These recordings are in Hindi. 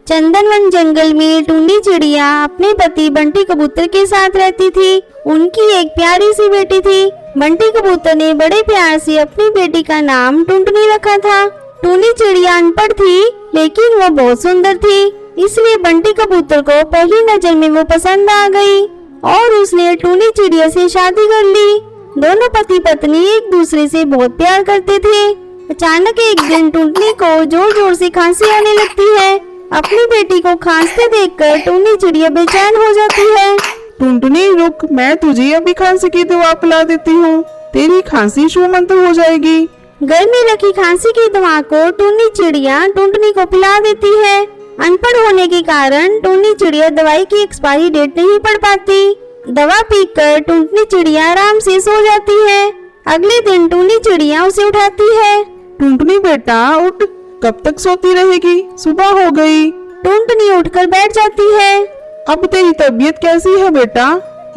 चंदनवन जंगल में टुंडी चिड़िया अपने पति बंटी कबूतर के साथ रहती थी। उनकी एक प्यारी सी बेटी थी। बंटी कबूतर ने बड़े प्यार से अपनी बेटी का नाम टुनटुनी रखा था। टुंडी चिड़िया अनपढ़ थी, लेकिन वो बहुत सुंदर थी, इसलिए बंटी कबूतर को पहली नजर में वो पसंद आ गई और उसने टुंडी चिड़िया से शादी कर ली। दोनों पति पत्नी एक दूसरे से बहुत प्यार करते थे। अचानक एक दिन टुनटुनी को जोर जोर से खांसी आने लगती है। अपनी बेटी को खांसते देखकर टुंडी चिड़िया बेचैन हो जाती है। टुनटुनी रुक, मैं तुझे अभी खांसी की दवा पिला देती हूँ, तेरी खांसी शूमंतर हो जाएगी। घर में रखी खांसी की दवा को टुंडी चिड़िया टुनटुनी को पिला देती है। अनपढ़ होने के कारण टुंडी चिड़िया दवाई की एक्सपायरी डेट नहीं पढ़ पाती। दवा पीकर टुनटुनी चिड़िया आराम से सो जाती है। अगले दिन टुंडी चिड़िया उसे उठाती है। टुनटुनी बेटा उठ, कब तक सोती रहेगी, सुबह हो गई। टुनटुनी उठकर बैठ जाती है। अब तेरी तबीयत कैसी है बेटा?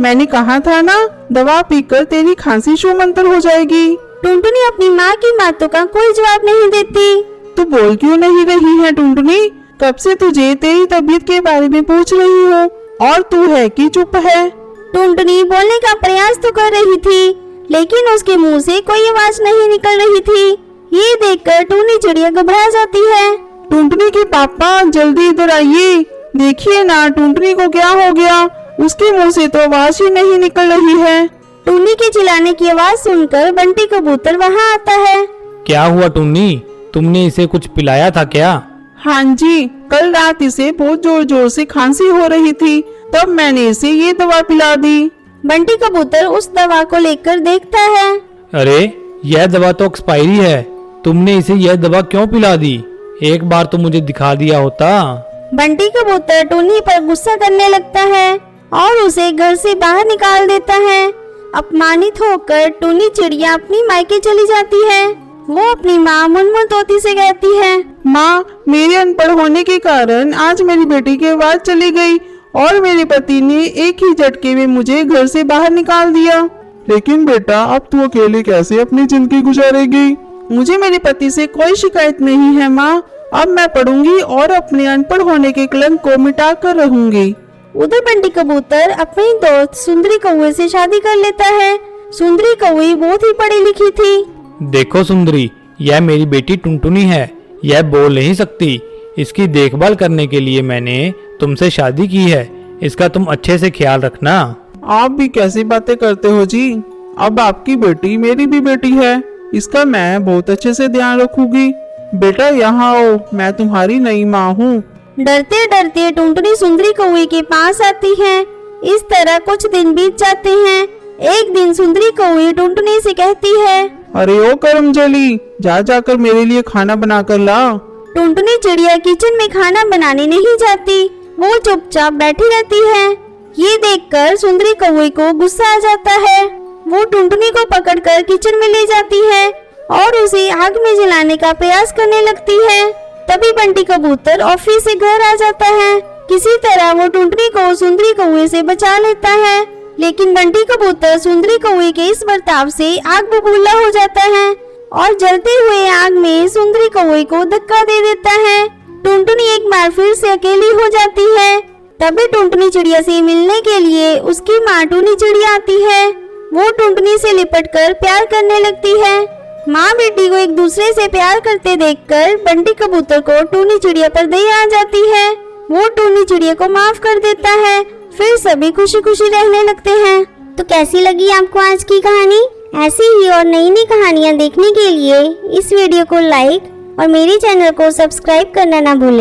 मैंने कहा था ना, दवा पीकर तेरी खांसी शूमंतर हो जाएगी। टुनटुनी अपनी माँ की बातों का कोई जवाब नहीं देती। तू बोल क्यों नहीं रही है टुनटुनी? कब से तुझे तेरी तबीयत के बारे में पूछ रही हूँ और तू है कि चुप है? टुनटुनी बोलने का प्रयास तो कर रही थी, लेकिन उसके मुंह से कोई आवाज नहीं निकल रही थी। ये देखकर टुंडी चिड़िया घबरा जाती है। टुनटुनी के पापा जल्दी इधर आइए, देखिए ना टुनटुनी को क्या हो गया, उसके मुंह से तो आवाज ही नहीं निकल रही है। टुंडी के चिल्लाने की आवाज सुनकर बंटी कबूतर वहाँ आता है। क्या हुआ टुन्नी, तुमने इसे कुछ पिलाया था क्या? हाँ जी, कल रात इसे बहुत जोर जोर से खांसी हो रही थी, तब मैंने इसे ये दवा पिला दी। बंटी कबूतर उस दवा को लेकर देखता है। अरे यह दवा तो एक्सपायरी है, तुमने इसे यह दवा क्यों पिला दी? एक बार तो मुझे दिखा दिया होता। बंटी कबूतर टुन्नी पर गुस्सा करने लगता है और उसे घर से बाहर निकाल देता है। अपमानित होकर टुन्नी चिड़िया अपनी मायके चली जाती है। वो अपनी माँ मुनमुन तोती से कहती है, माँ, मेरे अनपढ़ होने के कारण आज मेरी बेटी की आवाज चली गई और मेरे पति ने एक ही झटके में मुझे घर से बाहर निकाल दिया। लेकिन बेटा, अब तू अकेले कैसे अपनी जिंदगी गुजारेगी? मुझे मेरे पति से कोई शिकायत नहीं है माँ। अब मैं पढ़ूंगी और अपने अनपढ़ होने के कलंक को मिटा कर रहूंगी। उधर बंटी कबूतर अपनी दोस्त सुंदरी कौवे से शादी कर लेता है। सुंदरी कौवे बहुत ही पढ़ी लिखी थी। देखो सुंदरी, यह मेरी बेटी टुनटुनी है, यह बोल नहीं सकती। इसकी देखभाल करने के लिए मैंने तुमसे शादी की है, इसका तुम अच्छे से ख्याल रखना। आप भी कैसी बातें करते हो जी? अब आपकी बेटी मेरी भी बेटी है, इसका मैं बहुत अच्छे से ध्यान रखूंगी। बेटा यहाँ आओ, मैं तुम्हारी नई माँ हूँ। डरते डरते टुनटुनी सुंदरी कौवे के पास आती है। इस तरह कुछ दिन बीत जाते हैं। एक दिन सुंदरी कौवे टुनटुनी से कहती है, अरे ओ करमजली, जा जाकर मेरे लिए खाना बना कर ला। टुनटुनी चिड़िया किचन में खाना बनाने नहीं जाती, वो चुपचाप बैठी रहती है। ये देखकर सुंदरी कौवे को गुस्सा आ जाता है। वो टुनटुनी को पकड़कर किचन में ले जाती है और उसे आग में जलाने का प्रयास करने लगती है। तभी बंटी कबूतर ऑफिस से घर आ जाता है। किसी तरह वो टुनटुनी को सुंदरी कौवे से बचा लेता है, लेकिन बंटी कबूतर सुंदरी कौवे के इस बर्ताव से आग बबूला हो जाता है और जलते हुए आग में सुंदरी कौवे को धक्का दे देता है। टुनटुनी एक बार फिर से अकेली हो जाती है। तभी टुनटुनी चिड़िया से मिलने के लिए उसकी माँ टुनी चिड़िया आती है। वो टुनटुनी से लिपटकर प्यार करने लगती है। माँ बेटी को एक दूसरे से प्यार करते देखकर बंटी कबूतर को टुनी चिड़िया पर दया आ जाती है। वो टुनी चिड़िया को माफ कर देता है। फिर सभी खुशी खुशी रहने लगते हैं। तो कैसी लगी आपको आज की कहानी? ऐसी ही और नई नई कहानियाँ देखने के लिए इस वीडियो को लाइक और मेरे चैनल को सब्सक्राइब करना ना भूलें।